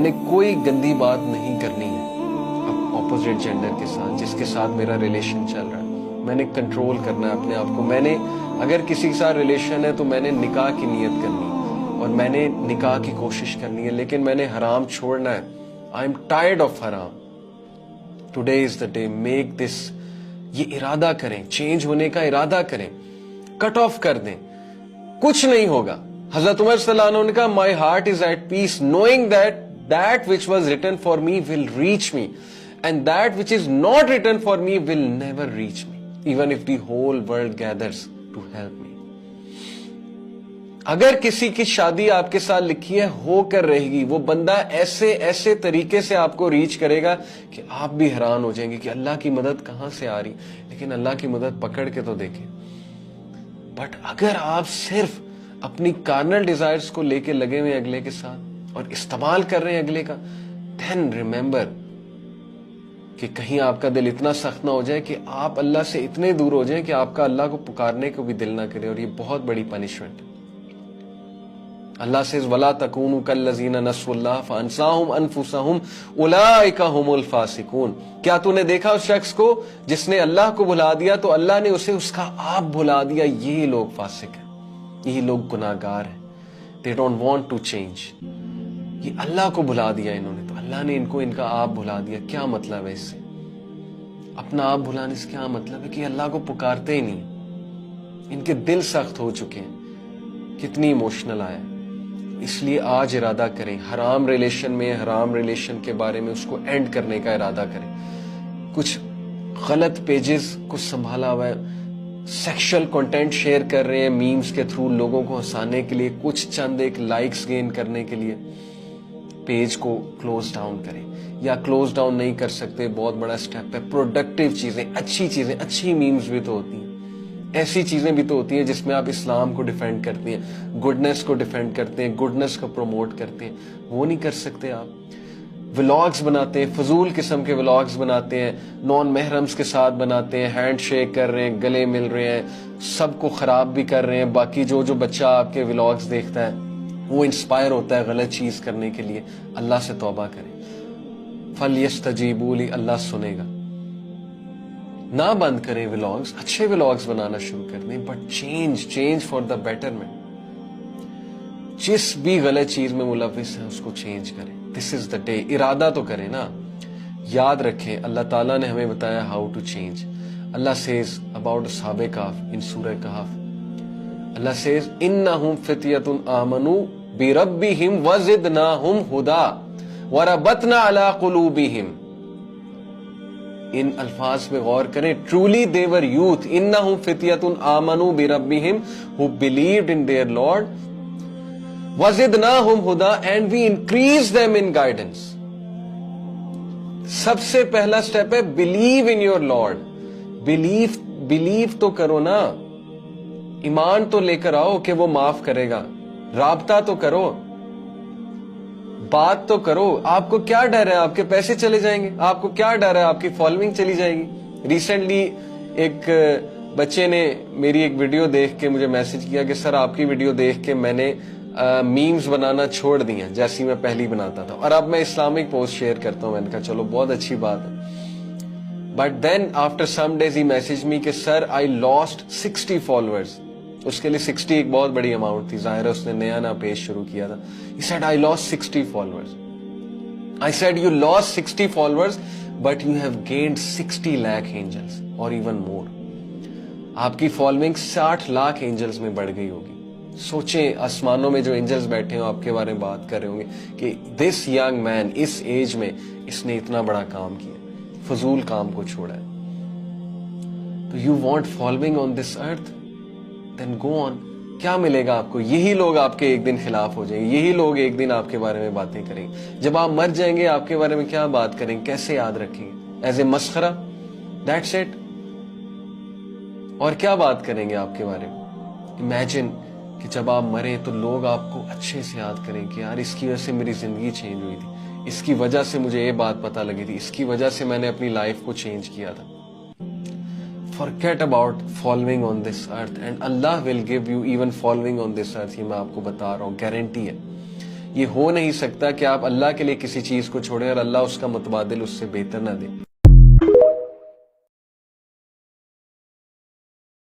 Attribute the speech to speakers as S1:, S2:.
S1: میں نے کوئی گندی بات نہیں کرنی ہے اپوزٹ جینڈر کے ساتھ، جس کے ساتھ میرا ریلیشن چل رہا ہے. میں نے کنٹرول کرنا ہے اپنے آپ کو. میں نے اگر کسی کے ساتھ ریلیشن ہے تو میں نے نکاح کی نیت کرنی ہے اور میں نے نکاح کی کوشش کرنی ہے، لیکن میں نے حرام چھوڑنا ہے. آئی ایم ٹائرڈ آف حرام. Today is the day. Make this. یہ ارادہ کریں، چینج ہونے کا ارادہ کریں، کٹ آف کر دیں. کچھ نہیں ہوگا. حضرت عمر صلی اللہ عنہ نے کہا my heart is at peace knowing that which was written for me will reach me and that which is not written for me will never reach me even if the whole world gathers to help me. اگر کسی کی شادی آپ کے ساتھ لکھی ہے ہو کر رہے گی، وہ بندہ ایسے طریقے سے آپ کو ریچ کرے گا کہ آپ بھی حیران ہو جائیں گے کہ اللہ کی مدد کہاں سے آ رہی. لیکن اللہ کی مدد پکڑ کے تو دیکھیں. بٹ اگر آپ صرف اپنی کارنل ڈیزائرز کو لے کے لگے ہوئے اگلے کے ساتھ اور استعمال کر رہے ہیں اگلے کا، then remember کہ کہیں آپ کا دل اتنا سخت نہ ہو جائے کہ آپ اللہ سے اتنے دور ہو جائیں کہ آپ کا اللہ کو پکارنے کو بھی دل نہ کرے. اور یہ بہت بڑی پنشمنٹ ہے. اللہ سے وَلَا تَكُونُوا كَالَّذِينَ نَسُوا اللَّهَ فَأَنسَاهُمْ أَنفُسَهُمْ أُولَٰئِكَ هُمُ الْفَاسِقُونَ. کیا تو نے دیکھا اس شخص کو جس نے اللہ کو بھلا دیا تو اللہ نے اسے اس کا آپ بھلا دیا؟ یہ لوگ فاسق ہیں، یہ لوگ گناہگار ہیں. They don't want to change. یہ اللہ کو بھلا دیا انہوں نے، تو اللہ نے ان کو ان کا آپ بھلا دیا. کیا مطلب ہے اس سے؟ اپنا آپ بھلانے سے کیا مطلب ہے کہ اللہ کو پکارتے ہی نہیں. ان کے دل سخت ہو چکے ہیں. کتنی ایموشنل آیا. اس لیے آج ارادہ کریں حرام ریلیشن میں، حرام ریلیشن کے بارے میں اس کو اینڈ کرنے کا ارادہ کریں. کچھ غلط پیجز کو سنبھالا ہوا ہے، سیکشل کنٹینٹ شیئر کر رہے ہیں میمز کے تھرو لوگوں کو ہنسانے کے لیے، کچھ چند ایک لائکس گین کرنے کے لیے. پیج کو کلوز ڈاؤن کریں، یا کلوز ڈاؤن نہیں کر سکتے بہت بڑا سٹیپ ہے. پروڈکٹیو چیزیں، اچھی میمز بھی تو ہوتی ہیں، ایسی چیزیں بھی تو ہوتی ہیں جس میں آپ اسلام کو ڈیفینڈ کرتے ہیں، گڈنس کو ڈیفینڈ کرتے ہیں، گڈنس کو پروموٹ کرتے ہیں. وہ نہیں کر سکتے آپ. ولاگز بناتے ہیں، فضول قسم کے ولاگز بناتے ہیں، نان محرمز کے ساتھ بناتے ہیں، ہینڈ شیک کر رہے ہیں، گلے مل رہے ہیں، سب کو خراب بھی کر رہے ہیں. باقی جو بچہ آپ کے ولاگز دیکھتا ہے وہ انسپائر ہوتا ہے غلط چیز کرنے کے لیے. اللہ سے توبہ کریں. فَلْيَسْتَجِيبُوا لِي. اللہ سنے گا. نہ بند کریں ولاگز، اچھے ولاگز بنانا شروع کر دیں. But change for the betterment. جس بھی غلط چیز میں ملوث ہے اس کو چینج کریں. دس از دا ڈے. ارادہ تو کریں نا. یاد رکھیں اللہ تعالیٰ نے ہمیں بتایا how to change. Allah says about اصحاب کہف ان سورہ کہف. اللہ سیز انہم فتیۃ آمنوا بربہم وزدناہم ہدی وربطنا علی قلوبہم. ان الفاظ پہ غور کریں. Truly they were youth. انہم فتیۃ آمنوا بربہم who believed in their Lord وزدناہم ہدی and we increased them in guidance. سب سے پہلا سٹیپ ہے believe in your Lord. believe تو کرو نا. ایمان تو لے کر آؤ کہ وہ معاف کرے گا. رابطہ تو کرو، بات تو کرو. آپ کو کیا ڈر ہے آپ کے پیسے چلے جائیں گے؟ آپ کو کیا ڈر ہے آپ کی فالوئنگ چلی جائے گی؟ ریسنٹلی ایک بچے نے میری ایک ویڈیو دیکھ کے مجھے میسج کیا کہ سر آپ کی ویڈیو دیکھ کے میں نے میمز بنانا چھوڑ دی ہیں جیسی میں پہلی بناتا تھا، اور اب میں اسلامک پوسٹ شیئر کرتا ہوں. میں نے کہا چلو بہت اچھی بات ہے. But then after some days he message me کہ سر آئی لاسٹ 60 فالوورز. اس کے لیے 60 ایک بہت بڑی اماؤنٹ تھی. ظاہر ہے اس نے نیا پیج شروع کیا تھا. He said I lost 60 followers. I said you lost 60 followers but you have gained 60 lakh angels or even more. آپ کی فالوئنگ 60 لاکھ اینجلز میں بڑھ گئی ہوگی. سوچیں آسمانوں میں جو اینجلز بیٹھے ہوں آپ کے بارے میں بات کر رہے ہوں گے کہ دس ینگ مین اس ایج میں اس نے اتنا بڑا کام کیا، فضول کام کو چھوڑا ہے. تو یو وانٹ فالوئنگ آن دس ارتھ، دین گو آن. کیا ملے گا آپ کو؟ یہی لوگ آپ کے ایک دن خلاف ہو جائیں گے. یہی لوگ ایک دن آپ کے بارے میں باتیں کریں گے. جب آپ مر جائیں گے آپ کے بارے میں کیا بات کریں گے؟ کیسے یاد رکھیں گے؟ ایز اے مسخرہ؟ That's it. اور کیا بات کریں گے آپ کے بارے میں؟ امیجن کہ جب آپ مریں تو لوگ آپ کو اچھے سے یاد کریں کہ یار اس کی وجہ سے میری زندگی چینج ہوئی تھی، اس کی وجہ سے مجھے یہ بات پتہ لگی تھی، اس کی وجہ سے میں نے اپنی لائف کو چینج کیا تھا. Forget about following on this earth and Allah will give you even following on this earth. یہ میں آپ کو بتا رہا ہوں، گارنٹی ہے. یہ ہو نہیں سکتا کہ آپ اللہ کے لیے کسی چیز کو چھوڑیں اور اللہ اس کا متبادل اس سے بہتر نہ دے.